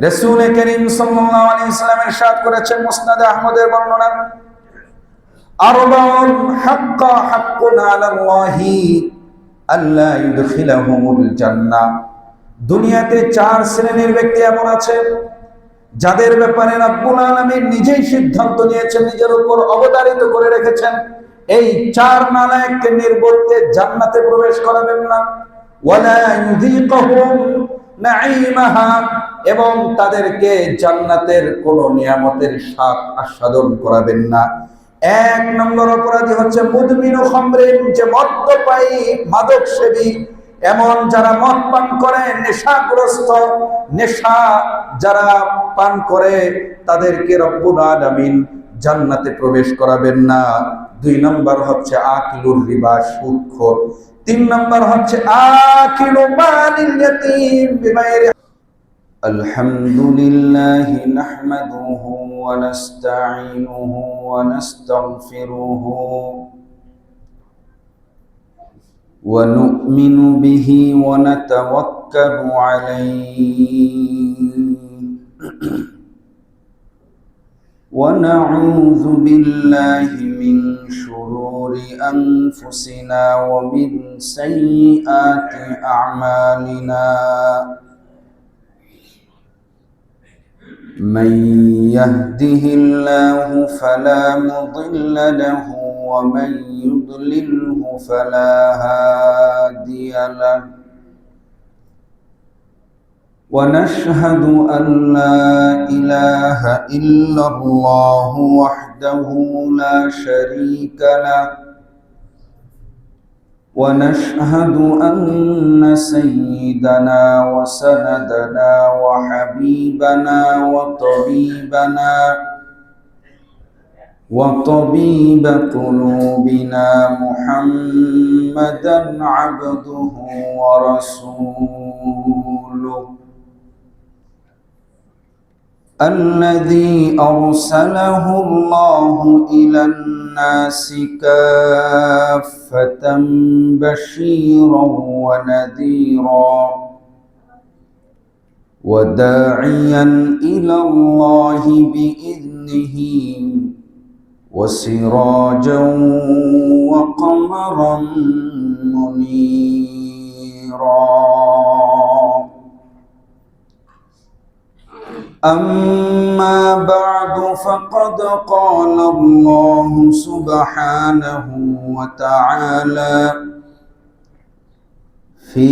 রাসূল করিম সাল্লাল্লাহু আলাইহি ওয়াসাল্লাম ইরশাদ করেছেন মুসনাদে আহমদের বর্ণনা, আরবাউন হাক্কুন আলাল্লাহি আল্লা ইউদখিলাহুমুল জান্নাহ। দুনিয়াতে 4 শ্রেণীর ব্যক্তি এমন আছে যাদের ব্যাপারে রব্বুল আলামিন নিজেই সিদ্ধান্ত নিয়েছেন, নিজের উপর অবধারিত করে রেখেছেন, এই 4 নালায়েককে নির্বোধকে জান্নাতে প্রবেশ করাবেন না। ওয়ালা ইউযীকুহুম নাঈমাহা, এবং তাদেরকে জান্নাতের কোন নিয়ামতের স্বাদ আস্বাদন করাবেন না। 1 নম্বর অপরাধী হচ্ছে মুদমিনু খামরিন, যে মদ্যপায়ী, মাদক সেবী। এমন যারা মদ পান করে, নেশাগ্রস্ত, নেশা যারা পান করে, তাদেরকে রব্বুল আলামিন জান্নাতে প্রবেশ করাবেন না। 2 নম্বর হচ্ছে আকিলুর রিবা, সুদখোর। 3 নম্বর হচ্ছে আকিলু মালিল ইয়াতীম বিগাইরি। আলহামদুলিল্লাহি নাহমাদুহু ওয়া নাস্তাঈনুহু ওয়া নাস্তাগফিরুহু ونؤمن به ونتوكل عليه ونعوذ بالله من شرور أنفسنا ومن سيئات أعمالنا، من يهده الله فلا مضل له ومن يضلله فلا هادي له، ونشهد أن لا إله إلا الله وحده لا شريك له، ونشهد أن سيدنا وسندنا وحبيبنا وطبيب قلوبنا محمدا عبده ورسوله، الذي أرسله الله إلى الناس كافة بشيرا ونذيرا وداعيا إلى الله بإذنه وسراجا وقمرا منيرا. أما بعد، فقد قال الله سبحانه وتعالى في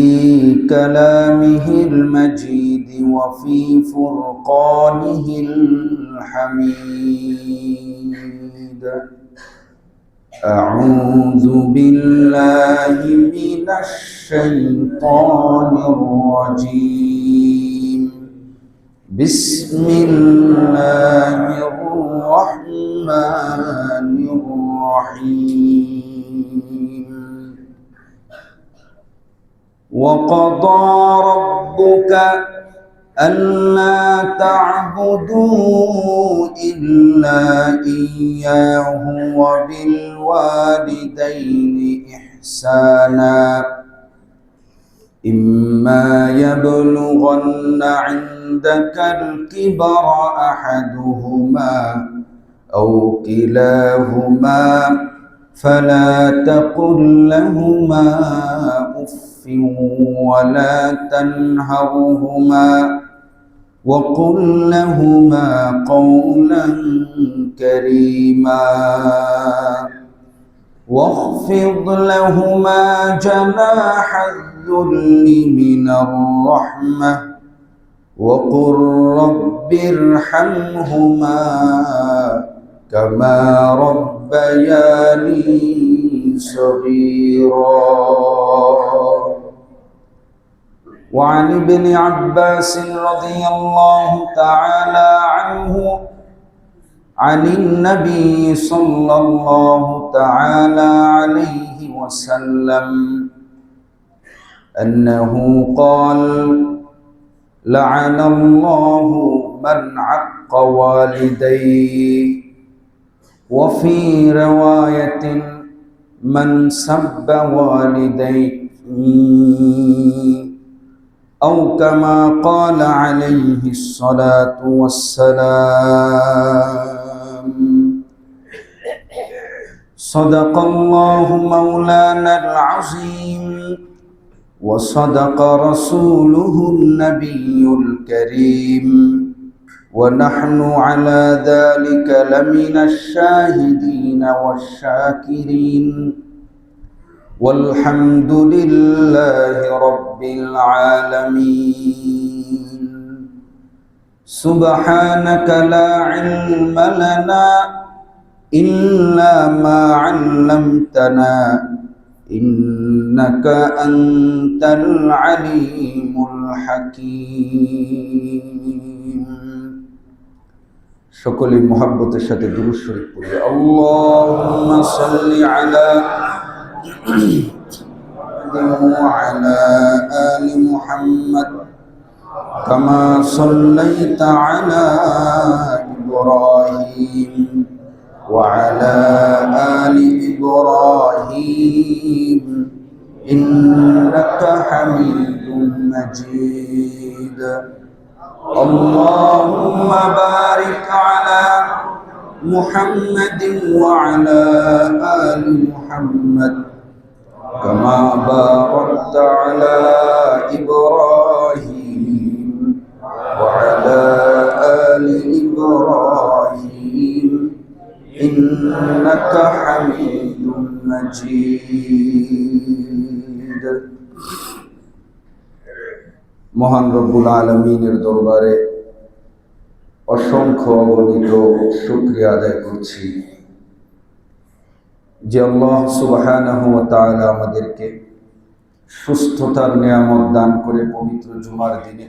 كلامه المجيد وفي فرقانه الحميد: أعوذ بالله من الشيطان الرجيم، بسم الله الرحمن الرحيم. وقضى ربك ألا تعبدوا إلا إياه وبالوالدين إحسانا، إما يبلغن عندك الكبر أحدهما أو كلاهما فلا تقل لهما أف ولا تنهرهما وقل لهما قولا كريما، واخفض لهما جناح الذل من الرحمة وقل رب ارحمهما كما ربياني صغيرا. وعن ابن عباس رضي الله تعالى عنه عن النبي صلى الله تعالى عليه وسلم أنه قال: لعن الله من عق والديه، وفي رواية من سب والديه، أو كما قال عليه الصلاة والسلام. صدق الله مولانا العظيم وصدق رسوله النبي الكريم ونحن على ذلك لمن الشاهدين والشاكرين والحمد لله رب العالمين. سبحانك لا علم لنا إلا ما علمتنا إنك أنت العليم الحكيم. সকলে মুহাব্বতের সাথে দুরূদ শরীফ পড়ি। আল্লাহুম্মা সাল্লি আলা وعلى آل محمد كما صليت على إبراهيم وعلى آل إبراهيم إنك حميد مجيد. اللهم بارك على محمد وعلى آل محمد كما باركت على إبراهيم وعلى آل إبراهيم إنك حميد مجيد. মহান রব্বুল আলামিনের দরবারে অসংখ্য অগণিত শুকরিয়া আদায় করছি যে আল্লাহ সুবহানাহু ওয়া তাআলা আমাদেরকে সুস্থতার নিয়ামত দান করে পবিত্র জুমার দিনে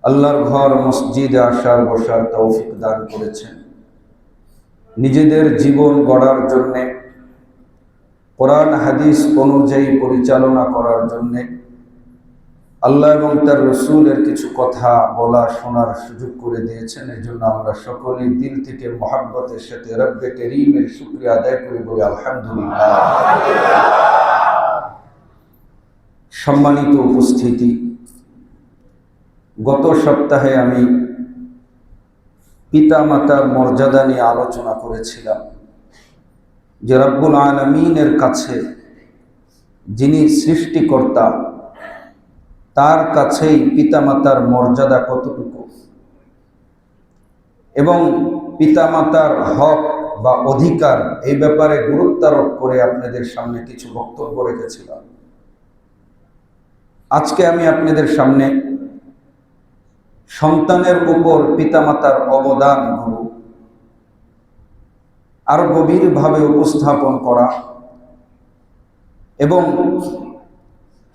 আল্লাহর ঘর মসজিদে আসার বসার তৌফিক দান করেছেন। নিজেদের জীবন গড়ার জন্যে, কোরআন হাদিস অনুযায়ী পরিচালনা করার জন্যে, আল্লাহ এবং তার রসুলের কিছু কথা বলা শোনার সুযোগ করে দিয়েছেন। এই জন্য আমরা সকলেই দিল থেকে মহাব্বতের সাথে রব্বে করিমের শুকরিয়া আদায় করে বলি আলহামদুলিল্লাহ। সম্মানিত উপস্থিতি, গত সপ্তাহে আমি পিতা মাতার মর্যাদা নিয়ে আলোচনা করেছিলাম যে রব্বুল আলামিনের কাছে যিনি সৃষ্টিকর্তা তার কাছেই পিতামাতার মর্যাদা কতটুকু এবং পিতামাতার হক বা অধিকার এই ব্যাপারে গুরুত্বারোপ করে আপনাদের সামনে কিছু বক্তব্য রেখেছিলাম। আজকে আমি আপনাদের সামনে সন্তানের উপর পিতামাতার অবদান আরো গভীরভাবে উপস্থাপন করা এবং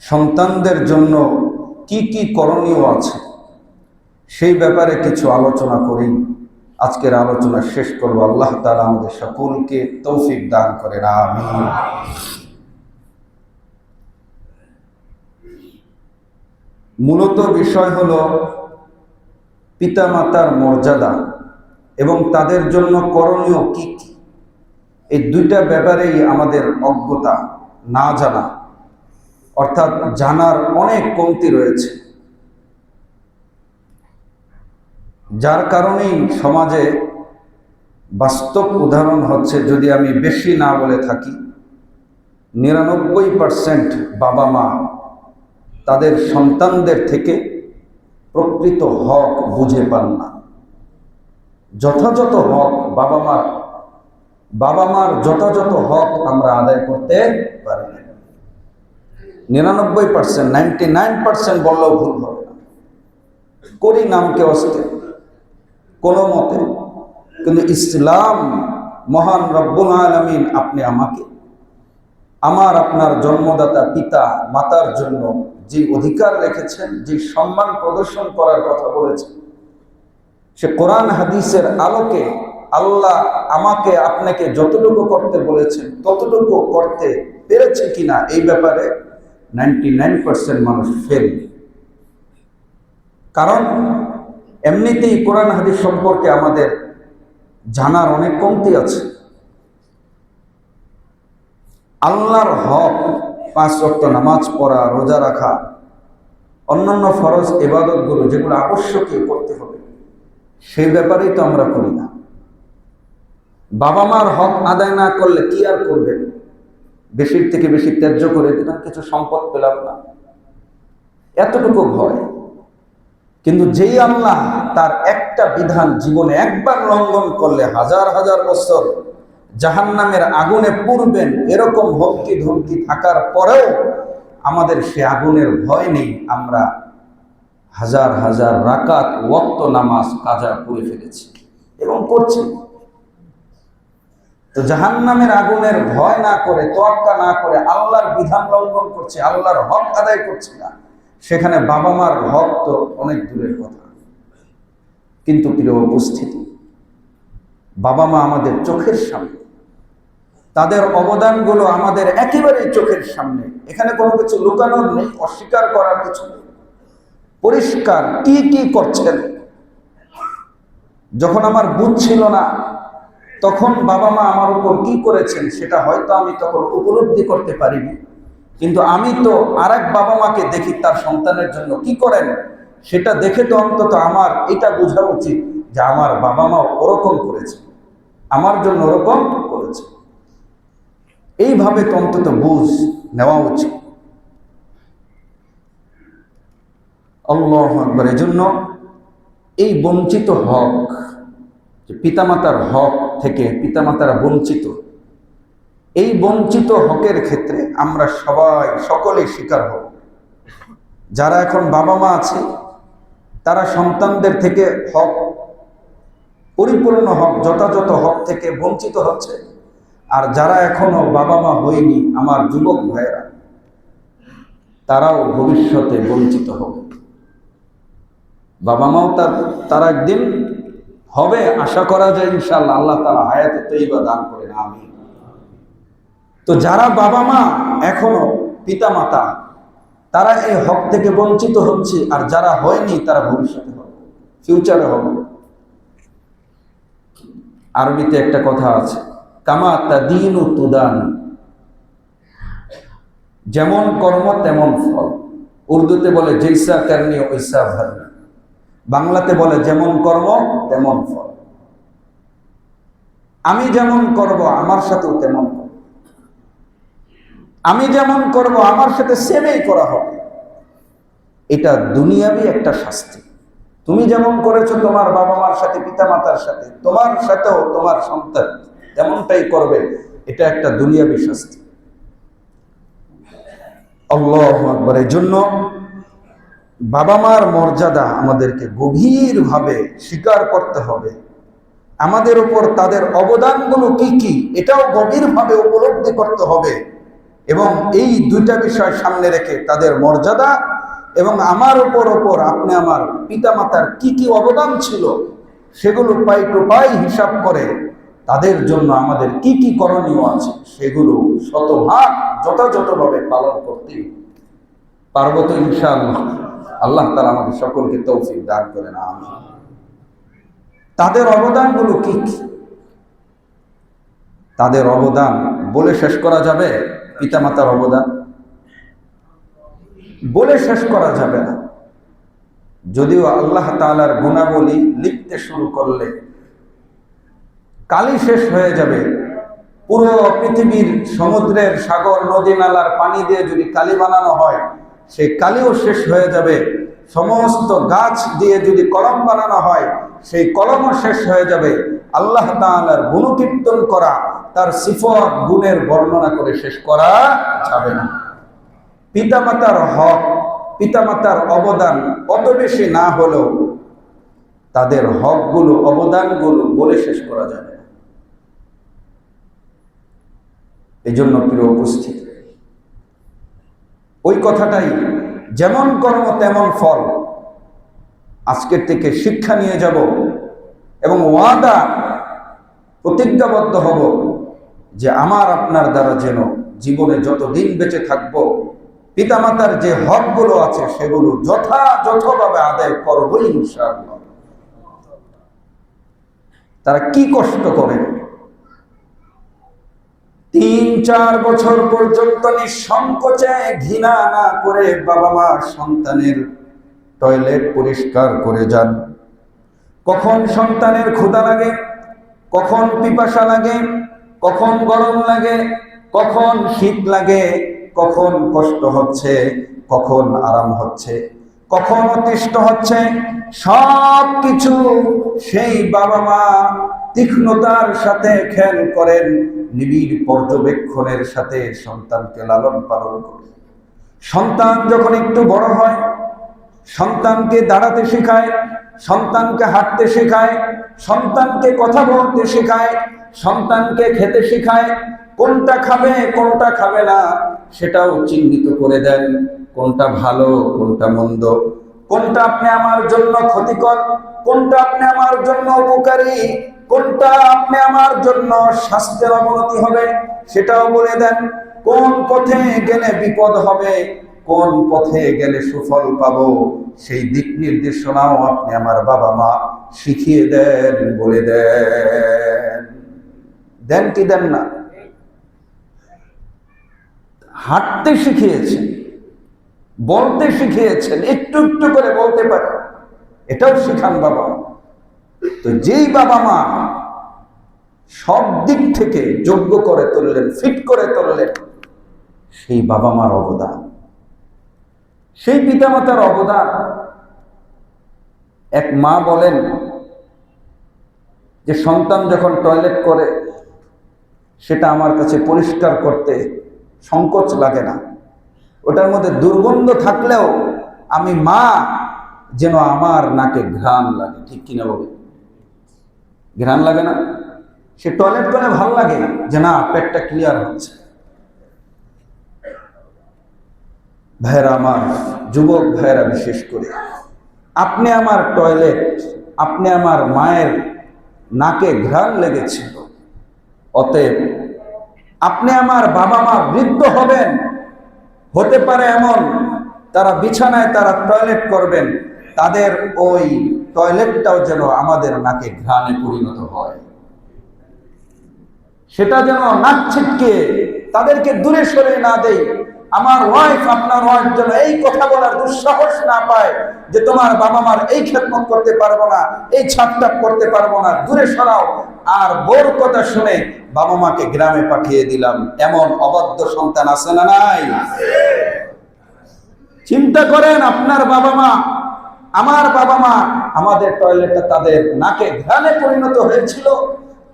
সন্তানদের জন্য কি কি করণীয় আছে সেই ব্যাপারে কিছু আলোচনা করেই আজকের আলোচনা শেষ করব। আল্লাহ তাআলা আমাদের সকলকে তৌফিক দান করেন, আমিন। মূলত বিষয় হলো পিতামাতার মর্যাদা এবং তাদের জন্য করণীয় কি কি। এই দুইটা ব্যাপারেই আমাদের অজ্ঞতা, না জানা, অর্থাৎ জানার অনেক কমতি রয়েছে, যার কারণেই সমাজে বাস্তব উদাহরণ হচ্ছে, যদি আমি বেশি না বলে থাকি, 99% বাবা মা তাদের সন্তানদের থেকে প্রকৃত হক বুঝে পান না। যথাযথ হক বাবা মার যথাযথ হক আমরা আদায় করতে পারি না। 99%, 99% বললেও ভুল হবে না, করি নামকে অস্তে কোনো মতে। কিন্তু ইসলাম, মহান রব্বুল আলামিন আপনি আমাকে, আমার আপনার জন্মদাতা পিতা মাতার জন্য যে অধিকার রেখেছেন, যে সম্মান প্রদর্শন করার কথা বলেছেন, সে কোরআন হাদিসের আলোকে আল্লাহ আমাকে আপনাকে যতটুকু করতে বলেছেন ততটুকু করতে পেরেছে কিনা এই ব্যাপারে 99% মানুষ ফেল। কারণ এমনিতেই কোরআন হাদিস সম্পর্কে আমাদের জানার অনেক কমতি আছে। আল্লাহর হক 5 ওয়াক্ত নামাজ পড়া, রোজা রাখা, অন্যান্য ফরজ ইবাদতগুলো যেগুলো আবশ্যকীয় করতে হবে, সেই ব্যাপারেই তো আমরা করি না। বাবা মার হক আদায় না করলে কি আর করবেন? বেশির থেকে বেশি ত্যায্য করে দিলাম, কিছু সম্পদ পেলাম না, এতটুকু ভয়। কিন্তু যেই আল্লাহ তার একটা বিধান জীবনে একবার লঙ্ঘন করলে হাজার হাজার বছর জাহান্নামের আগুনে পুড়বেন, এরকম হুমকি ধমকি থাকার পরেও আমাদের সে আগুনের ভয় নেই, আমরা হাজার হাজার রাকাত ওয়াক্ত নামাজ কাজা করে ফেলেছি এবং করছি। তো জাহান্নামের আগুনের ভয় না করে, তোয়াক্কা না করে আল্লাহর বিধান লঙ্ঘন করছে, আল্লাহর হক আদায় করছে না, সেখানে বাবা মার হক তো অনেক দূরের কথা। কিন্তু প্রিয় উপস্থিতি, বাবা মা আমাদের চোখের সামনে, তাদের অবদানগুলো আমাদের একেবারেই চোখের সামনে। এখানে কোনো কিছু লুকানোর নেই, অস্বীকার করার কিছু নেই, পরিষ্কার কি কি করছেন। যখন আমার বুঝ ছিল না, তখন বাবা মা আমার উপর কি করেছেন সেটা হয়তো আমি তখন উপলব্ধি করতে পারিনি, কিন্তু আমি তো আরেক বাবা মাকে দেখি তার সন্তানের জন্য কি করেন, সেটা দেখে তো অন্তত আমার এটা বোঝা উচিত যে আমার বাবা মা ওরকম করেছে, আমার জন্য ওরকম করেছে। এইভাবে তো অন্তত বুঝ নেওয়া উচিত। আল্লাহু আকবার। এজন্য এই বঞ্চিত হক, পিতামাতার হক থেকে পিতামাতারা বঞ্চিত, এই বঞ্চিত হকের ক্ষেত্রে আমরা সবাই সকলে শিকার হব। যারা এখন বাবা মা আছে তারা সন্তানদের থেকে হক, পরিপূর্ণ হক, যথাযথ হক থেকে বঞ্চিত হচ্ছে। আর যারা এখনো বাবা মা হয়নি, আমার যুবক ভাইয়েরা, তারাও ভবিষ্যতে বঞ্চিত হবে। বাবা মাও তারা একদিন হবে, আশা করা যায় ইনশাআল্লাহ। আল্লাহ তাআলা হায়াতে তৈয়বা দান করেন, আমিন। তো যারা বাবা মা এখনো, পিতা মাতা, তারা এই হক থেকে বঞ্চিত হচ্ছে, আর যারা হয়নি তারা ভবিষ্যতে হবে, ফিউচারে হবে। আরবিতে একটা কথা আছে, কামা তাদিনু তুদান, যেমন কর্ম তেমন ফল। উর্দুতে বলে জৈসা করনি ওইসা ভরনি, বাংলাতে বলে যেমন কর্ম তেমন ফল। আমি যেমন করব আমার সাথেও তেমন করব, আমি যেমন করব আমার সাথে সেমই করা হবে। এটা দুনিয়াবি একটা শাস্তি। তুমি যেমন করেছো তোমার বাবা মার সাথে, পিতা মাতার সাথে, তোমার সাথেও তোমার সন্তান তেমনটাই করবে। এটা একটা দুনিয়াবি শাস্তি। আল্লাহু আকবার। এই জন্য বাবা মার মর্যাদা আমাদেরকে গভীরভাবে স্বীকার করতে হবে। আমাদের উপর তাদের অবদানগুলো কি কি, এটাও গভীরভাবে উপলব্ধি করতে হবে। এবং এই দুইটা বিষয় সামনে রেখে তাদের মর্যাদা এবং আমার উপর আপনি আমার পিতা মাতার কি কি অবদান ছিল, সেগুলো পাই টু পাই হিসাব করে তাদের জন্য আমাদের কি কি করণীয় আছে, সেগুলো শতভাগ যথাযথভাবে পালন করতে পারবো তো ইনশাআল্লাহ। আল্লাহ তাআলা আমাদের সকলকে তৌফিক দান করেন, আমিন। তাদের অবদানগুলো কি কি? তাদের অবদান বলে শেষ করা যাবে? পিতামাতার অবদান বলে শেষ করা যাবে না। যদিও আল্লাহ তাআলার গুণাবলী লিখতে শুরু করলে কালি শেষ হয়ে যাবে। পুরো পৃথিবীর সমুদ্রের, সাগর, নদী নালার পানি দিয়ে যদি কালি বানানো হয়, সেই কালিও শেষ হয়ে যাবে। সমস্ত গাছ দিয়ে যদি কলম বানানো হয়, সেই কলমও শেষ হয়ে যাবে। আল্লাহ তাআলার গুণকীর্তন করা, তার সিফত গুণের বর্ণনা করে শেষ করা যাবে না। পিতামাতার হক, পিতামাতার অবদান অত বেশি না হলেও তাদের হকগুলো, অবদানগুলো বলে শেষ করা যাবে না। এই জন্য প্রিয় উপস্থিতি, ওই কথাটাই, যেমন কর্ম তেমন ফল, আজকের থেকে শিক্ষা নিয়ে যাব এবং ওয়াদা, প্রতিজ্ঞাবদ্ধ হব যে আমার আপনার দ্বারা যেন জীবনে যত দিন বেঁচে থাকব, পিতামাতার যে হকগুলো আছে সেগুলো যথাযথভাবে আদায় করবই ইনশাআল্লাহ। তারা কি কষ্ট করে ৩-৪ বছর পর্যন্ত নিঃসংকোচে, ঘৃণা না করে বাবা মা সন্তানের টয়লেট পরিষ্কার করে যান। কখন সন্তানের ক্ষুধা লাগে, কখন পিপাসা লাগে, কখন গরম লাগে, কখন শীত লাগে, কখন কষ্ট হচ্ছে, কখন আরাম হচ্ছে, কখন অতিষ্ঠ হচ্ছে, সব কিছু সেই বাবা মা তীক্ষ্ণতার সাথে খেয়াল করেন, নিবিড় পর্যবেক্ষণের সাথে সন্তানকে লালন পালন করেন। সন্তান যখন একটু বড় হয়, সন্তানকে দাঁড়াতে শেখায়, সন্তানকে হাঁটতে শেখায়, সন্তানকে কথা বলতে শেখায়, সন্তানকে খেতে শেখায়, কোনটা খাবে কোনটা খাবে না সেটাও চিহ্নিত করে দেন, কোনটা ভালো কোনটা মন্দ, কোনটা আপনি আমার জন্য ক্ষতিকর, কোনটা আপনি আমার জন্য উপকারী, কোনটা আপনি আমার জন্য স্বাস্থ্যের অবনতি হবে সেটাও বলে দেন, কোন পথে গেলে বিপদ হবে, কোন পথে গেলে সুফল পাবো সেই দিক নির্দেশনাও আপনি আমার বাবা মা শিখিয়ে দেন, বলে দেন। দেন কি দেন না? হাঁটতে শিখিয়েছেন, বলতে শিখিয়েছেন, একটু একটু করে বলতে পারে, এটাও শিখান বাবা মা। তো যেই বাবা মা সব দিক থেকে যোগ্য করে তুললেন, ফিট করে তুললেন, সেই বাবা মার অবদান, সেই পিতামাতার অবদান। এক মা বলেন যে সন্তান যখন টয়লেট করে সেটা আমার কাছে পরিষ্কার করতে সংকোচ লাগে না, ওটার মধ্যে দুর্গন্ধ থাকলেও আমি মা যেন আমার নাকে ঘ্রাণ লাগে। ঠিক কিনা বলে? ঘ্রাণ লাগে না? সে টয়লেট করে ভালো লাগে যে না পেটটা ক্লিয়ার হচ্ছে। ভাইরা আমার, যুবক ভাইরা বিশেষ করে, আপনি আমার টয়লেট, আপনি আমার মায়ের নাকে ঘ্রাণ লেগেছিল, অতএব আপনি আমার বাবা মা বৃদ্ধ হবেন, হতে পারে এমন তারা বিছানায় তারা টয়লেট করবেন, তাদের ওই টয়লেটটাও যেন আমাদের নাকে ঘ্রাণে পরিণত হয়, সেটা যেন নাক ছিটকে তাদেরকে দূরে সরে না দেয়। আমার ওয়াইফ আপনার ওয়াইফ যেন এই কথা বলার দুঃসাহস না পায় যে তোমার বাবা মার এই খেদমত করতে পারবো না, এই ছাপটাপ করতে পারবো না, দূরে সরাও। আর বোর কথা শুনে বাবা মাকে গ্রামে পাঠিয়ে দিলাম, এমন অবাধ্য সন্তান আছে না নাই? চিন্তা করেন, আপনার বাবা মা, আমার বাবা মা, আমাদের টয়লেটটা তাদের নাকে ঘ্রাণে পরিণত হয়েছিল,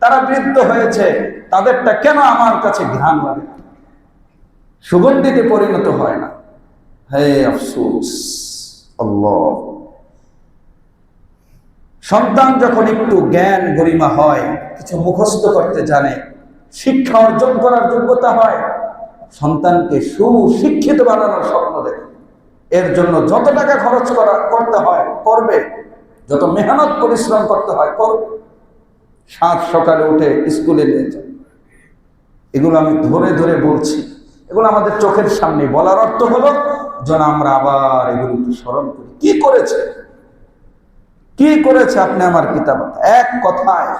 তারা বৃদ্ধ হয়েছে, তাদেরটা কেন আমার কাছে ঘ্রাণ লাগে, সুগন্ধিতে পরিণত হয় না? হে আফসোস। আল্লাহ। সন্তান যখন একটু জ্ঞান গরিমা হয়, কিছু মুখস্থ করতে জানে, শিক্ষা অর্জন করার যোগ্যতা হয়, সন্তানকে সুশিক্ষিত বানানোর স্বপ্ন দেখে, এর জন্য যত টাকা খরচ করতে হয় করবে, যত মেহনত পরিশ্রম করতে হয় করবে, সাত সকালে উঠে স্কুলে নিয়ে যায়। এগুলো আমি ধরে ধরে বলছি, এগুলো আমাদের চোখের সামনে। বলার অর্থ হলো যেন আমরা আবার এগুলো একটু স্মরণ করি, কি করেছে, কি করেছে আপনি আমার পিতামাতা। এক কথায়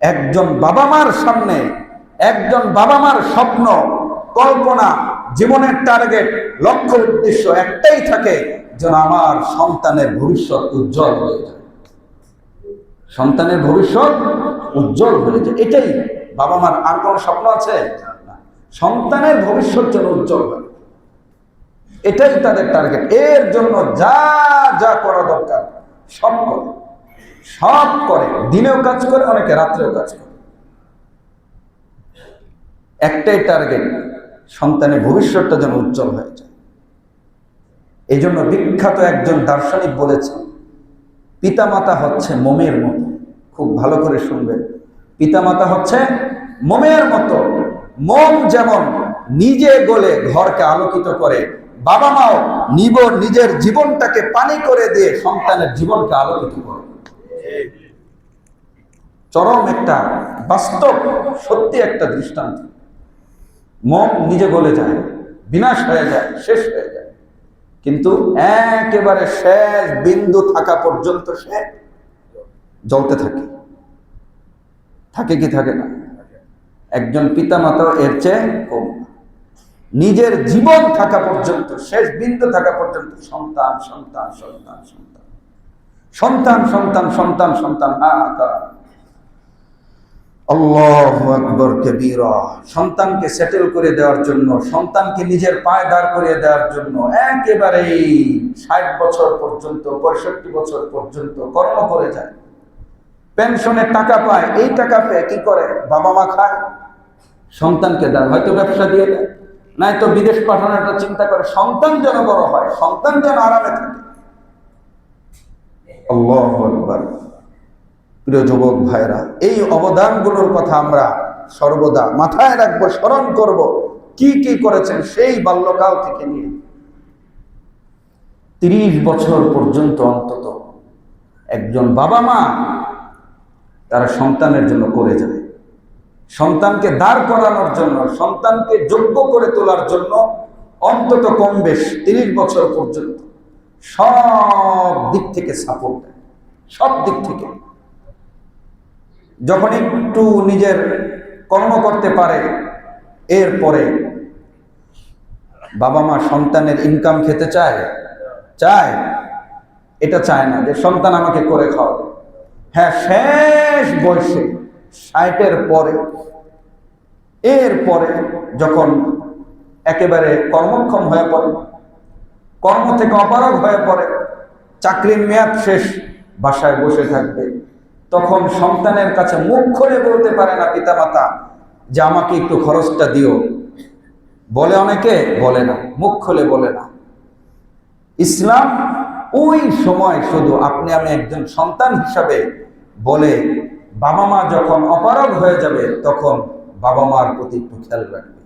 একজন বাবা মার সামনে, একজন বাবা মার স্বপ্ন, কল্পনা, জীবনের টার্গেট, লক্ষ্য, উদ্দেশ্য একটাই থাকে, যেন আমার সন্তানের ভবিষ্যৎ উজ্জ্বল হয়ে যায়, সন্তানের ভবিষ্যৎ উজ্জ্বল হয়ে যায়। এটাই বাবা মার। আর কোন স্বপ্ন আছে? সন্তানের ভবিষ্যৎ যেন উজ্জ্বল হয়, এটাই তাদের টার্গেট। এর জন্য যা যা করা দরকার সব করে, সব করে, দিনেও কাজ করে, অনেকে রাত্রেও কাজ করে। একটাই টার্গেট, সন্তানের ভবিষ্যৎটা যেন উজ্জ্বল হয়ে যায়। এই জন্য বিখ্যাত একজন দার্শনিক বলেছেন, পিতামাতা হচ্ছে মোমের মতো। খুব ভালো করে শুনবেন, পিতামাতা হচ্ছে মোমের মতো। মোম যেমন নিজে গলে ঘরকে আলোকিত করে, বাবা মাও নিজের জীবনটাকে পানি করে দিয়ে সন্তানের জীবনকে আলোকিত করে। চরম একটা বাস্তব সত্যি একটা দৃষ্টান্ত। মোম নিজে গলে যায়, বিনাশ হয়ে যায়, শেষ হয়ে যায়, কিন্তু একেবারে শেষ বিন্দু থাকা পর্যন্ত সে জ্বলতে থাকে। থাকে কি থাকে না? একজন পিতা মাতা এর চেয়ে কম। নিজের জীবন থাকা পর্যন্ত, শেষ বিন্দু থাকা পর্যন্ত সন্তান সন্তান সন্তান সন্তান সন্তান সন্তান সন্তান সন্তান হাহাকার। আল্লাহু আকবার কবীরা। সন্তানকে সেটেল করে দেওয়ার জন্য, সন্তানকে নিজের পায়ে দাঁড় করিয়ে দেওয়ার জন্য একেবারেই 60 বছর পর্যন্ত, 65 বছর পর্যন্ত কর্ম করে যায়, পেনশনের টাকা পায়। এই টাকা পেয়ে কি করে? বাবা মা খায়, সন্তানকে দেয়, হয়তো ব্যবসা দিয়ে দেয়, নাই তো বিদেশ পাঠানোর একটা চিন্তা করে, সন্তান যেন বড় হয়, সন্তান যেন আরামে থাকে। আল্লাহু আকবার। প্রিয় যুবক ভাইরা, এই অবদানগুলোর কথা আমরা সর্বদা মাথায় রাখবো, স্মরণ করব কি কি করেছেন সেই বাল্যকাল থেকে নিয়ে 30 বছর পর্যন্ত অন্তত একজন বাবা মা তারা সন্তানের জন্য করে যায়। সন্তানকে দাঁড় করানোর জন্য, সন্তানকে যোগ্য করে তোলার জন্য অন্তত কম বেশ 30 বছর পর্যন্ত সব দিক থেকে সাপোর্ট দেয়, সব দিক থেকে। যখন একটু নিজের কর্ম করতে পারে, এরপরে বাবা মা সন্তানের ইনকাম খেতে চায়? চায়? এটা চায় না যে সন্তান আমাকে করে খাওয়াবে। হ্যাঁ, শেষ বয়সে 60-এর পরে, এরপরে যখন একেবারে কর্মক্ষম হয়ে পড়ে, কর্ম থেকে অপারগ হয়ে পড়ে, চাকরির মেয়াদ শেষ, বাসায় বসে থাকবে, তখন সন্তানের কাছে মুখ খুলে বলতে পারে না পিতামাতা যে আমাকে একটু খরচটা দিও। বলে অনেকে? বলে না, মুখ খুলে বলে না। ইসলাম ওই সময় শুধু আপনি আমি একজন সন্তান হিসাবে বলে, বাবা মা যখন অপারগ হয়ে যাবে তখন বাবা মার প্রতি একটু খেয়াল রাখবে।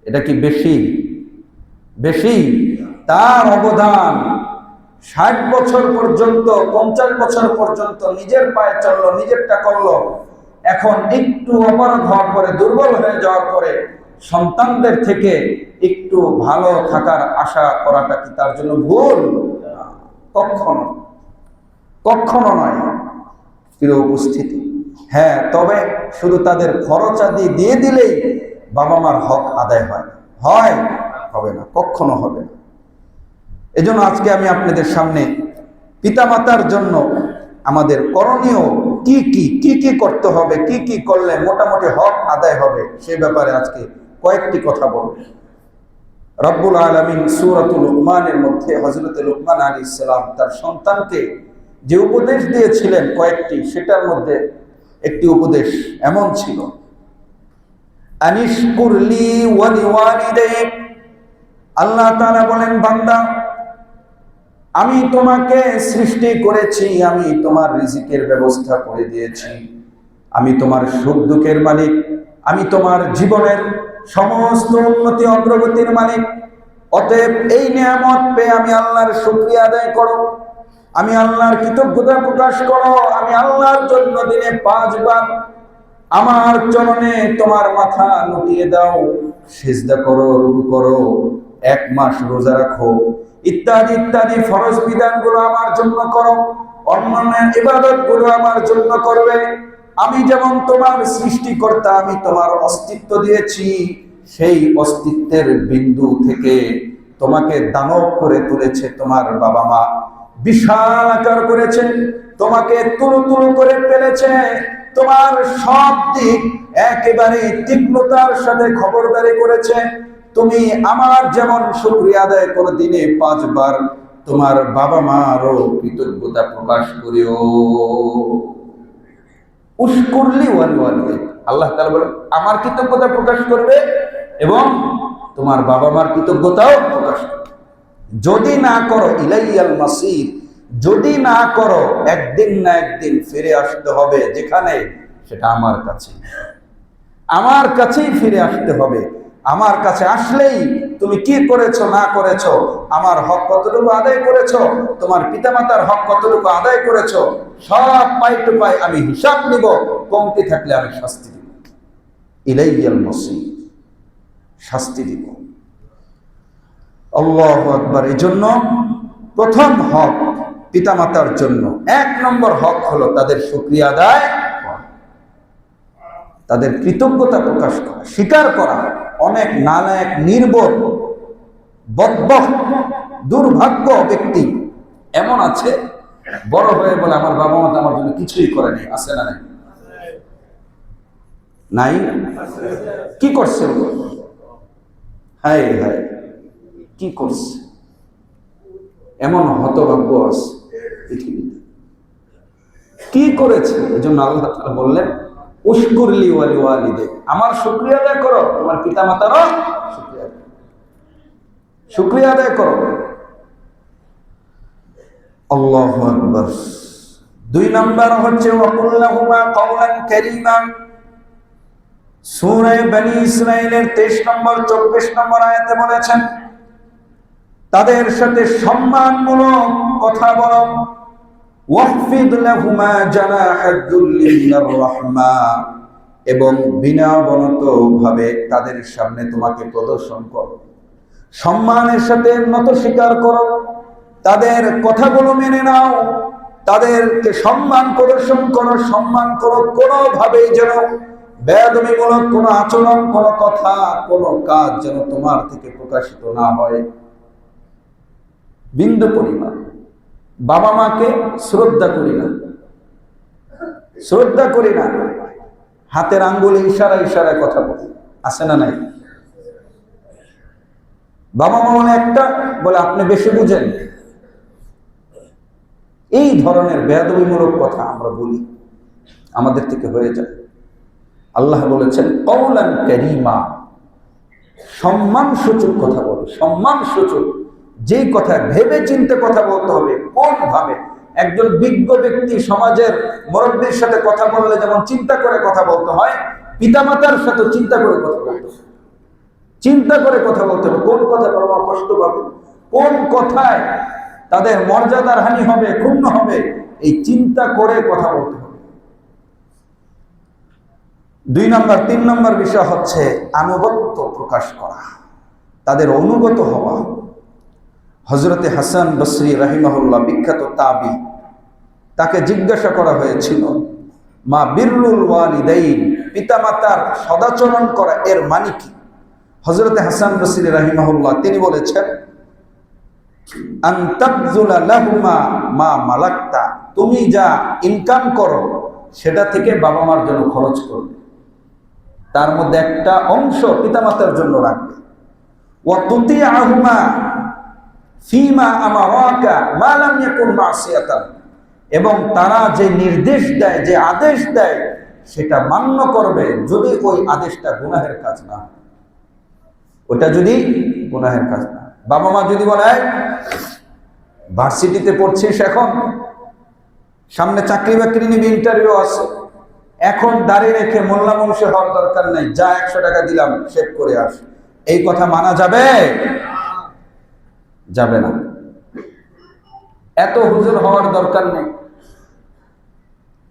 এটা কি বেশি? বেশি? তার অবদান 60 বছর পর্যন্ত, 50 বছর পর্যন্ত নিজের পায়ে চললো, নিজেরটা করলো, এখন একটু অপারগ হওয়ার পরে, দুর্বল হয়ে যাওয়ার পরে সন্তানদের থেকে একটু ভালো থাকার আশা করাটা কি তার জন্য ভুল? কখনো, কখনো নয়। প্রিয় উপস্থিতি, হ্যাঁ, তবে শুধু তাদের খরচ আদি দিয়ে দিলেই বাবা মার হক আদায় হয়? হয়? হবে না, কখনো হবে না। এজন্য আজকে আমি আপনাদের সামনে পিতামাতার জন্য আমাদের করণীয় কি কি করতে হবে, কি কি করলে মোটামুটি হক আদায় হবে, সে ব্যাপারে আজকে কয়েকটি কথা বলব। রব্বুল আলামিন সূরাতুল লুকমানের মধ্যে হযরত লুকমান আলাইহিস সালাম তার সন্তানকে যে উপদেশ দিয়েছিলেন কয়েকটি, সেটার মধ্যে একটি উপদেশ এমন ছিল, আনিশকুরলি ওয়া লিওয়ালিদাইক। আল্লাহ তাআলা বলেন, বান্দা, আমি তোমাকে সৃষ্টি করেছি, আমি তোমার রিজিকের ব্যবস্থা করে দিয়েছি, আমি তোমার সুখ দুঃখের মালিক, আমি তোমার জীবনের সমস্ত উন্নতি অগ্রগতির মালিক। অতএব এই নিয়ামত পেয়ে আমি আল্লাহর শুকরিয়া আদায় করো, আমি আল্লাহর কৃতজ্ঞতা প্রকাশ করো, আমি আল্লাহর জন্য দিনে 5 বার আমার চরণে তোমার মাথা লুটিয়ে দাও, সিজদা করো, রুকু করো, 1 মাস রোজা রাখো, ইত্যাদি ইত্যাদি ফরজ বিধানগুলো আমার জন্য করো, অন্যান্য ইবাদতগুলো আমার জন্য করবে। আমি যেমন তোমার সৃষ্টিকর্তা, আমি তোমার অস্তিত্ব দিয়েছি, সেই অস্তিত্বের বিন্দু থেকে তোমাকে দানব করে তুলেছে তোমার বাবা মা, বিশাল আকার করেছে, তোমাকে তুলু তুলু করে ফেলেছে, তোমার সব দিক একেবারে তীক্ষ্ণতার সাথে খবরদারি করেছে। তুমি আমার যেমন শুকরিয়া আদায় করো দিনে 5 বার, তোমার বাবা মারও কৃতজ্ঞতা প্রকাশ করিও। উশকুরলি ওয়ালিদাইক, আল্লাহ তাআলা বলেন আমার কৃতজ্ঞতা প্রকাশ করবে এবং তোমার বাবা মার কৃতজ্ঞতাও প্রকাশ করবে। যদি না করো, ইলাইয়াল মাসির, যদি না করো একদিন না একদিন ফিরে আসতে হবে, যেখানে সেটা আমার কাছে, আমার কাছেই ফিরে আসতে হবে। আমার কাছে আসলেই তুমি কি করেছো না করেছো, আমার হক কতটুকু আদায় করেছো, তোমার পিতামাতার হক কতটুকু আদায় করেছো, সব পাই টু পাই আমি হিসাব নিব, কমতি থাকলে আমি শাস্তি দিব। ইলাইয়াল মাসির, শাস্তি দিব। আল্লাহু আকবার। এই জন্য প্রথম হক পিতামাতার জন্য 1 নম্বর হক হলো তাদের শুকরিয়া আদায়, তাদের কৃতজ্ঞতা প্রকাশ করা, স্বীকার করা। অনেক নালায়েক, নির্বোধ, বদবখ, দুর্ভাগ্য ব্যক্তি এমন আছে, বড় হয়ে বলে আমার বাবা মা তো আমার জন্য কিছুই করেনি। আছে না নাই? নাই? কি করছে? হায় হায়, কি করছে? এমন হতভাগ্য আছে পৃথিবীতে। কি করেছে? এই জন্য আল্লাহ তাআলা বললেন, উশকুরলি ওয়ালি ওয়ালিদে, আমার শুকরিয়া আদায় করো, তোমার পিতা মাতারও শুকরিয়া আদায় করো। আল্লাহু আকবার। 2 নাম্বার হচ্ছে ওয়াকুল লাহুমা কাওলান কারীমা। সূরা বনী ইসরাঈলের 23 নম্বর 24 নম্বর আয়াতে বলেছেন, তাদের সাথে সম্মানমূলক কথা বলো। ওয়াখফিদ লাহুমা জানাহাদ যুল্লি মিনার রাহমা, এবং বিনয়বনত ভাবে তাদের সামনে তোমাকে প্রদর্শন করো, সম্মানের সাথে নত স্বীকার করো, তাদের কথাগুলো মেনে নাও, তাদেরকে সম্মান প্রদর্শন করো, সম্মান করো। কোনোভাবেই যেন বেয়াদবিমূলক কোনো আচরণ, কোনো কথা, কোনো কাজ যেন তোমার থেকে প্রকাশিত না হয় বিন্দু পরিমাণ। বাবা মাকে শ্রদ্ধা করি না, শ্রদ্ধা করি না, হাতের আঙ্গুলে ইশারা ইশারায় কথা বলি। আছে না নাই? বাবা মা মানে একটা বলে আপনি বেশি বুঝেন, এই ধরনের বেয়াদবিমূলক কথা আমরা বলি, আমাদের থেকে হয়ে যায়। আল্লাহ বলেছেন কওলান কারীমা, সম্মানসূচক কথা বলো। সম্মানসূচক, যেই কথা ভেবে চিন্তে কথা বলতে হবে। কোন ভাবে? একজন বিজ্ঞ ব্যক্তি সমাজের মুরব্বীর সাথে কথা বললে যেমন চিন্তা করে কথা বলতে হয়, পিতামাতার সাথে চিন্তা করে কথা বলতে হবে। চিন্তা করে কথা বলতে হবে, কোন কথা বলবো কষ্ট পাবে, কোন কথায় তাদের মর্যাদার হানি হবে, ক্ষুণ্ণ হবে, এই চিন্তা করে কথা বলতে হবে। 2 নম্বর 3 নম্বর বিষয় হচ্ছে আনুগত্য প্রকাশ করা, তাদের অনুগত হওয়া। হযরতে হাসান বসরি রাহিমাহুল্লাহ, বিখ্যাত তাবি, তাকে জিজ্ঞাসা করা হয়েছিল, মা বিররুল ওয়ালিদাইন, পিতামাতার সদাচরণ করা এর মানে কি? হযরতে হাসান বসরি রাহিমাহুল্লাহ তিনি বলেছেন, আন তাবযুলা লাহুমা মা মালাকতা, তুমি যা ইনকাম করো সেটা থেকে বাবা মার জন্য খরচ করবে, তার মধ্যে একটা অংশ পিতামাতার জন্য রাখবে। ওয়া তুতিআহুমা ফিমা আমারাকা মা লাম ইয়াকুন মাসিয়াতান, এবং তারা যে নির্দেশ দেয়, যে আদেশ দেয়, সেটা মান্য করবে যদি ওই আদেশটা গুনাহের কাজ না, ওটা যদি গুনাহের কাজ না। বাবা মা যদি বলে ভার্সিটিতে পড়ছিস, এখন সামনে চাকরি বাকরি নিবি, ইন্টারভিউ আছে, এখন দাঁড়িয়ে রেখে মোল্লা মুন্সি হওয়ার দরকার নেই, যা 100 টাকা দিলাম সেভ করে আস, এই কথা মানা যাবে? যাবে না। এত হুজুর হওয়ার দরকার নেই,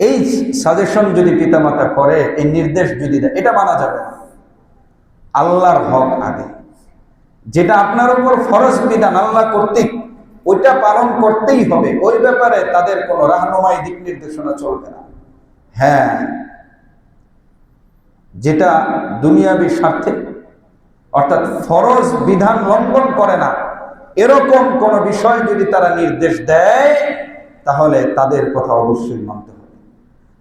এই সাজেশন যদি পিতামাতা করে, এই নির্দেশ যদি দেয়, এটা মানা যাবে না। আল্লাহর হক আগে, যেটা আপনার উপর ফরজ বিধান আল্লাহ কর্তৃক, ওইটা পালন করতেই হবে। ওই ব্যাপারে তাদের কোনো রাহনুমাই, দিক নির্দেশনা চলবে না। হ্যাঁ, যেটা দুনিয়াবী স্বার্থে, অর্থাৎ ফরজ বিধান লঙ্ঘন করে না, এরকম কোন বিষয় যদি তারা নির্দেশ দেয়, তাহলে তাদের কথা অবশ্যই মানতে হবে,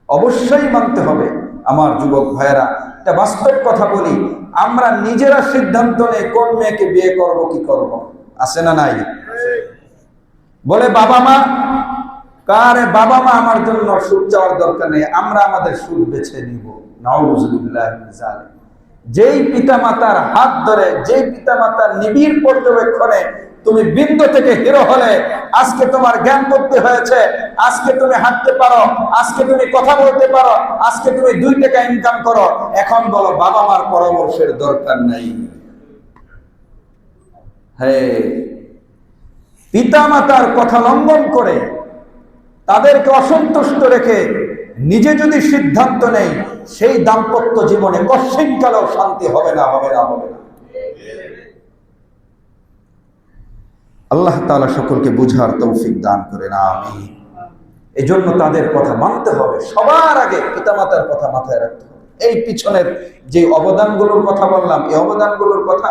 অবশ্যই মানতে হবে। আমার যুবক ভাইয়েরা, এটা বাস্তব কথা বলি, আমরা নিজেরা সিদ্ধান্ত নেই কোন মেয়েকে বিয়ে করব কি করব। আছে না নাই? বলে বাবা মা, কারে বাবা মা আমার জন্য সুখ চাওয়ার দরকার নেই, আমরা আমাদের সুখ বেছে নিব। নাউযুবিল্লাহি মিন যালিক। যেই পিতামাতার হাত ধরে, যেই পিতামাতার নিবিড় পর্যবেক্ষণে তুমি বিন্দু থেকে হিরো হলে, আজকে তোমার জ্ঞান বুদ্ধি হয়েছে, আজকে তুমি হাঁটতে পারো, আজকে তুমি কথা বলতে পারো, আজকে তুমি 2 টাকা ইনকাম করো, এখন বলো বাবা মার পরামর্শের দরকার নাই। হ্যাঁ, পিতামাতার কথা লঙ্ঘন করে, তাদেরকে অসন্তুষ্ট রেখে নিজে যদি সিদ্ধান্ত নেই, সেই দাম্পত্য জীবনে কশিনকালেও শান্তি হবে না, হবে না, হবে না। আল্লাহ তাআলা সকলকে বুঝার তৌফিক দান করেন, আমিন। এই জন্য তাদের কথা মানতে হবে, সবার আগে পিতামাতার কথা মাথায় রাখতে হবে। এই পিছনের যে অবদানগুলোর কথা বললাম, এই অবদানগুলোর কথা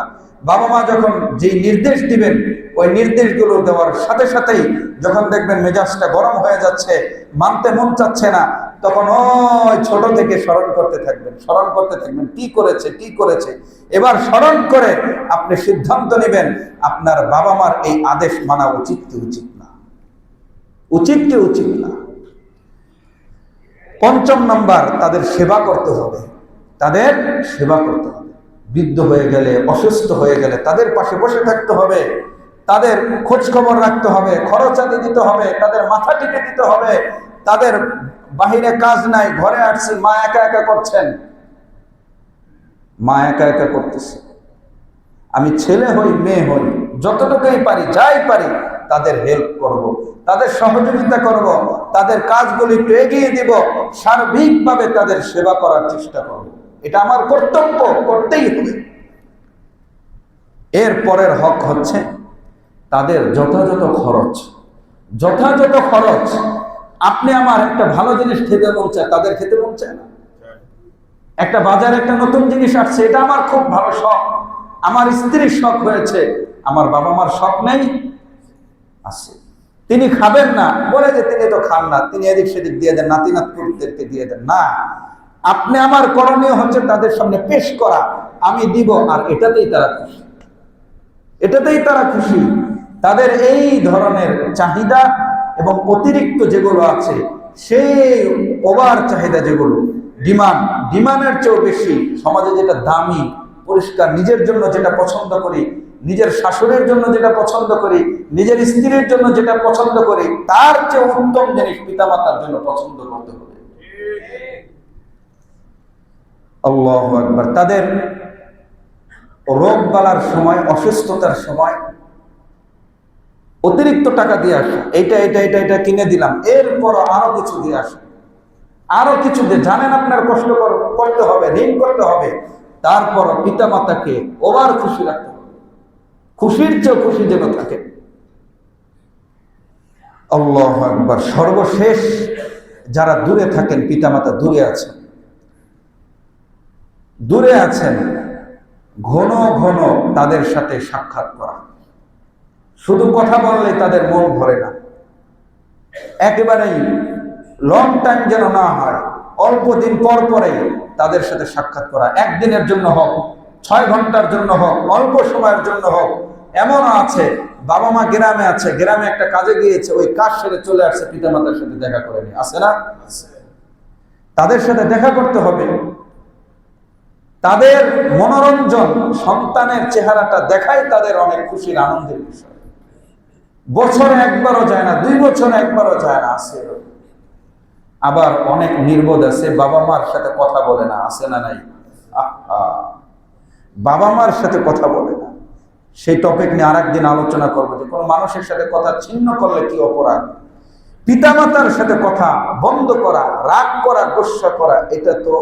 বাবা মা যখন যে নির্দেশ দিবেন, ওই নির্দেশগুলো দেওয়ার সাথে সাথেই যখন দেখবেন মেজাজটা গরম হয়ে যাচ্ছে, মানতে মন চাচ্ছে না, তখন ওই ছোট থেকে স্মরণ করতে থাকবেন, স্মরণ করতে থাকবেন কি করেছে কি করেছে। এবার স্মরণ করে আপনি সিদ্ধান্ত নেবেন আপনার বাবা মার এই আদেশ মানা উচিত কি উচিত না, উচিত কি উচিত না। পঞ্চম নাম্বার, তাদের সেবা করতে হবে, তাদের সেবা করতে হবে। বৃদ্ধ হয়ে গেলে, অসুস্থ হয়ে গেলে তাদের পাশে বসে থাকতে হবে, তাদের খোঁজ খবর রাখতে হবে, খরচাদি দিতে হবে, তাদের মাথা টিপে দিতে হবে। তাদের বাহিরে কাজ নাই, ঘরে আসছি, মা একা একা করছেন, মা একা একা করতেছে। আমি ছেলে হই মেয়ে হই, যতটুকুই পারি যাই পারি তাদের হেল্প করব, তাদের সহযোগিতা করব, তাদের কাজগুলি একটু এগিয়ে দিব, সার্বিকভাবে তাদের সেবা করার চেষ্টা করব। এটা আমার কর্তব্য, করতেই হবে। এর পরের হক হচ্ছে তাদের যথাযথ খরচ, যথাযথ খরচ। আপনি আমার একটা ভালো জিনিস খেতে মন চায়, তাদের খেতে মন চায় না। একটা বাজারে একটা নতুন জিনিস আসছে, এটা আমার খুব ভালো শখ, আমার স্ত্রীর শখ হয়েছে, আমার বাবা মার শখ নেই আছে, তিনি খাবেন না বলে যে তিনি তো খান না, তিনি এদিক সেদিক দিয়ে দেন, নাতি নাতকুদেরকে দিয়ে দেন না। আপনি আমার করণীয় হচ্ছে তাদের সামনে পেশ করা, আমি দিব, আর এটাতেই তারা খুশি, এটাতেই তারা খুশি। তাদের এই ধরনের চাহিদা এবং অতিরিক্ত যেগুলো আছে, সেই ওভার চাহিদা যেগুলো, ডিমান্ডের চেয়েও বেশি, সমাজে যেটা দামি, পরিষ্কার, নিজের জন্য যেটা পছন্দ করি, নিজের শাশুড়ির জন্য যেটা পছন্দ করি, নিজের স্ত্রীর জন্য যেটা পছন্দ করি, তার চেয়ে উত্তম জিনিস পিতামাতার জন্য পছন্দ করতে হবে। আল্লাহু আকবার। তাদের রোগ বালার সময়, অসুস্থতার সময় অতিরিক্ত টাকা দিয়ে আসে, এইটা এটা এটা এটা কিনে দিলাম, এরপর আরো কিছু দিয়ে আসে, আরো কিছু দিয়ে, জানেন আপনার কষ্ট করতে হবে, ঋণ করতে হবে, তারপর পিতা মাতাকে ওভার খুশি রাখতে হবে, খুশির চেয়ে খুশি যেন থাকে। আল্লাহু আকবার। সর্বশেষ যারা দূরে থাকেন, পিতামাতা দূরে আছেন, দূরে আছেন, ঘন ঘন তাদের সাথে সাক্ষাৎ করা। শুধু কথা বললে তাদের মন ভরে না, একেবারেই লং টাইম যেন না হয়, অল্প দিন পর পরেই তাদের সাথে সাক্ষাৎ করা। একদিনের জন্য হোক, 6 ঘন্টার জন্য হোক, অল্প সময়ের জন্য হোক। এমন আছে বাবা মা গ্রামে আছে, গ্রামে একটা কাজে গিয়েছে, ওই কাজ সেরে চলে আসছে, পিতামাতার সাথে দেখা করে নি, আছে না? তাদের সাথে দেখা করতে হবে। তাদের মনোরঞ্জন, সন্তানের চেহারাটা দেখাই তাদের অনেক খুশির, আনন্দের বিষয়। বছরে একবারও যায় না, 2 বছরে একবারও যায় না, আছে। আবার অনেক নির্বোধ আছে, বাবা মার সাথে কথা বলে না, আছে না নাই? বাবা মার সাথে কথা বলে না। সেই টপিক নিয়ে আরেকদিন আলোচনা করবো, যে কোনো মানুষের সাথে কথা ছিন্ন করলে কি অপরাধ। পিতামাতার সাথে কথা বন্ধ করা, রাগ করা, গোসা করা, এটা তো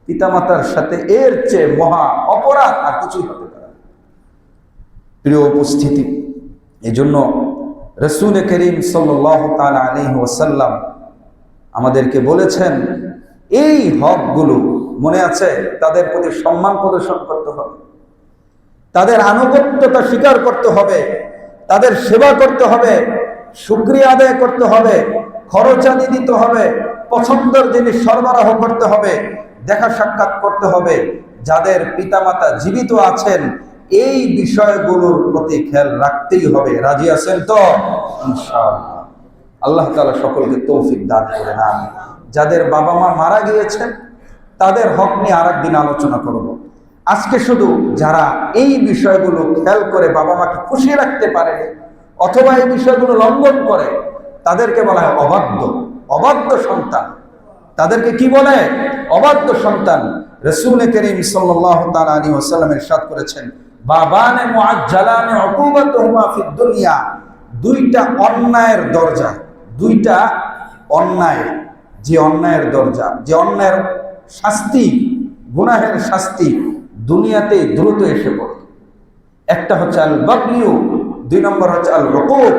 পিতামাতার সাথে এর চেয়ে মহা অপরাধ আর কিছুই হতে পারে। প্রিয় উপস্থিতি, এই জন্য রাসূল করিম সাল্লাল্লাহু তাআলা আলাইহি ওয়াসাল্লাম আমাদেরকে বলেছেন, এই হকগুলো মনে আছে, তাদের প্রতি সম্মান প্রদর্শন করতে হবে, তাদের আনুগত্যতা স্বীকার করতে হবে, তাদের সেবা করতে হবে, শুকরিয়া আদায় করতে হবে, খরচাদি দিতে হবে, পছন্দের জিনিস সরবরাহ করতে হবে, দেখা সাক্ষাৎ করতে হবে। যাদের পিতামাতা জীবিত আছেন, এই বিষয়গুলোর প্রতি খেয়াল রাখতেই হবে। রাজি আছেন তো? ইনশাআল্লাহ। আল্লাহ তাআলা সকলকে তৌফিক দান করেন। আমিন। যাদের বাবা মা মারা গিয়েছেন, তাদের হক নিয়ে আরেকদিন আলোচনা করব। আজকে শুধু যারা এই বিষয়গুলো খেয়াল করে বাবা মাকে খুশি রাখতে পারে, অথবা এই বিষয়গুলো লঙ্ঘন করে, তাদেরকে বলা হয় অবাধ্য, অবাধ্য সন্তান। তাদেরকে কি বলে? অবাধ্য সন্তান। রাসূল করিম সাল্লাল্লাহু তাআলা আলাইহি ওয়াসাল্লাম ইরশাদ করেছেন, বাবানে মুআজ্জালানে উকুবাতুহুমা ফিদ দুনিয়া, 2টা অন্যায়ের দরজা, 2টা অন্যায়, যে অন্যায়ের দরজা, যে অন্যায়ের শাস্তি, গুনাহের শাস্তি দুনিয়াতে দ্রুত এসে পড়ে। একটা হচ্ছে আল বাগলিউ, 2 নম্বর হচ্ছে আল উকুব।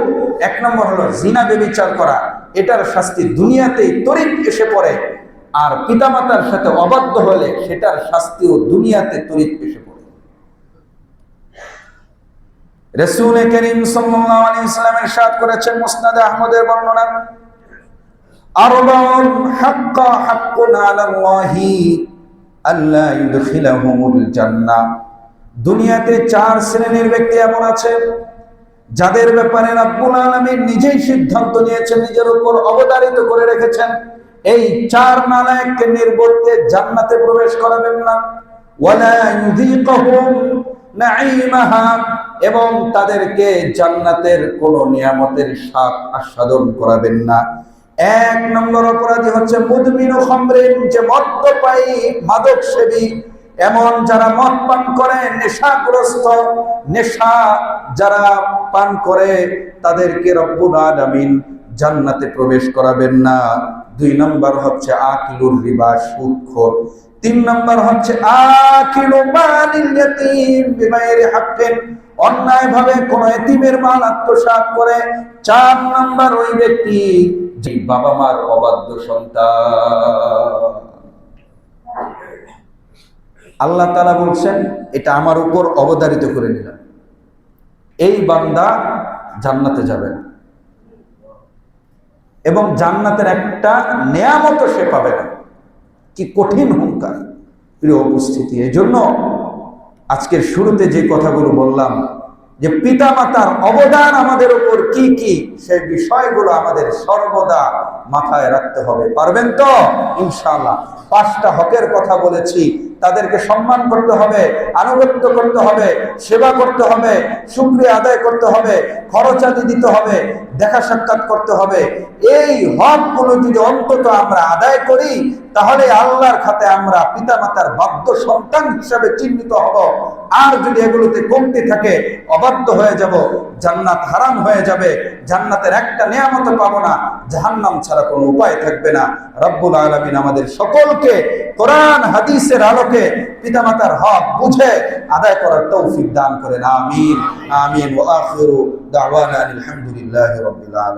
1 নম্বর হলো জিনা, ব্যভিচার করা, এটার শাস্তি দুনিয়াতেই তড়িৎ এসে পড়ে। আর পিতামাতার সাথে অবাধ্য হলে সেটার শাস্তিও দুনিয়াতে তড়িৎ এসে পড়ে। রাসূল করিম সাল্লাল্লাহু আলাইহি ওয়াসাল্লাম ইরশাদ করেছেন মুসনাদে আহমদের বর্ণনা, আরবাউন হাক্কুন আলাল্লাহি আল্লা ইউদখিলাহুমুল জান্নাহ। দুনিয়াতে 4 শ্রেণীর ব্যক্তি এমন আছে যাদের ব্যাপারে রব্বুল আলামিন নিজেই সিদ্ধান্ত নিয়েছেন, নিজের উপর অবধারিত করে রেখেছেন, এই 4 নালায়েককে নির্বর্তে জান্নাতে প্রবেশ করাবেন না। ওয়ালা ইউযীকুহুম নাঈমাহা, এবং তাদেরকে জান্নাতের কোন নিয়ামতের স্বাদ আস্বাদন করাবেন না। 1 নম্বর অপরাধী হচ্ছে মুদমিনু খামরিন, যে মদ্যপায়ী, মাদক সেবী, এমন যারা মদ পান করে, নেশাগ্রস্ত, নেশা যারা পান করে, তাদেরকে রব্বুল আলামিন জান্নাতে প্রবেশ করাবেন না। 2 নম্বর হচ্ছে আকিলুর রিবা, সুদখোর। 3 নম্বর হচ্ছে আকিলু মালিল ইয়াতীম বিগাইরি হাক্কিন, অন্যায়ভাবে কোন এতিমের মাল আত্মসাৎ করে। 4 নম্বর ওই ব্যক্তি যে বাবা মার অবাধ্য সন্তান। আল্লাহ তাআলা বলছেন, এটা আমার উপর অবধারিত করে নিলাম, এই বান্দা জান্নাতে যাবে না, এবং জান্নাতের একটা নেয়ামত সে পাবে না। কি কঠিন হুঙ্কার, প্রিয় উপস্থিতি। এই জন্য আজকের শুরুতে যে কথাগুলো বললাম, যে পিতা মাতার অবদান আমাদের উপর কি কি, সেই বিষয়গুলো আমাদের সর্বদা মাথায় রাখতে হবে। পারবেন তো? ইনশাআল্লাহ। 5টা হকের কথা বলেছি, তাদেরকে সম্মান করতে হবে, আনুগত্য করতে হবে, সেবা করতে হবে, শুকরিয়া আদায় করতে হবে, খরচাদি দিতে হবে, দেখা সাক্ষাৎ করতে হবে। এই হকগুলো যদি অন্তত আমরা আদায় করি, তাহলে আল্লাহর খাতে আমরা পিতামাতার বাধ্য সন্তান হিসাবে চিহ্নিত হব। আর যদি এগুলোতে কমতে থাকে, অবাধ্য হয়ে যাব, জান্নাত হারাম হয়ে যাবে, জান্নাতের একটা নিয়ামত পাবো না, জাহান্নাম ছাড়া কোনো উপায় থাকবে না। রব্বুল আলামিন আমাদের সকলকে কোরআন হাদিসের আলোকে পিতামাতার হক বুঝে আদায় করার তৌফিক দান করেন। আমিন আমিন। ওয়া আখিরু দাওয়ানা আলহামদুলিল্লাহি রাব্বিল আলামিন।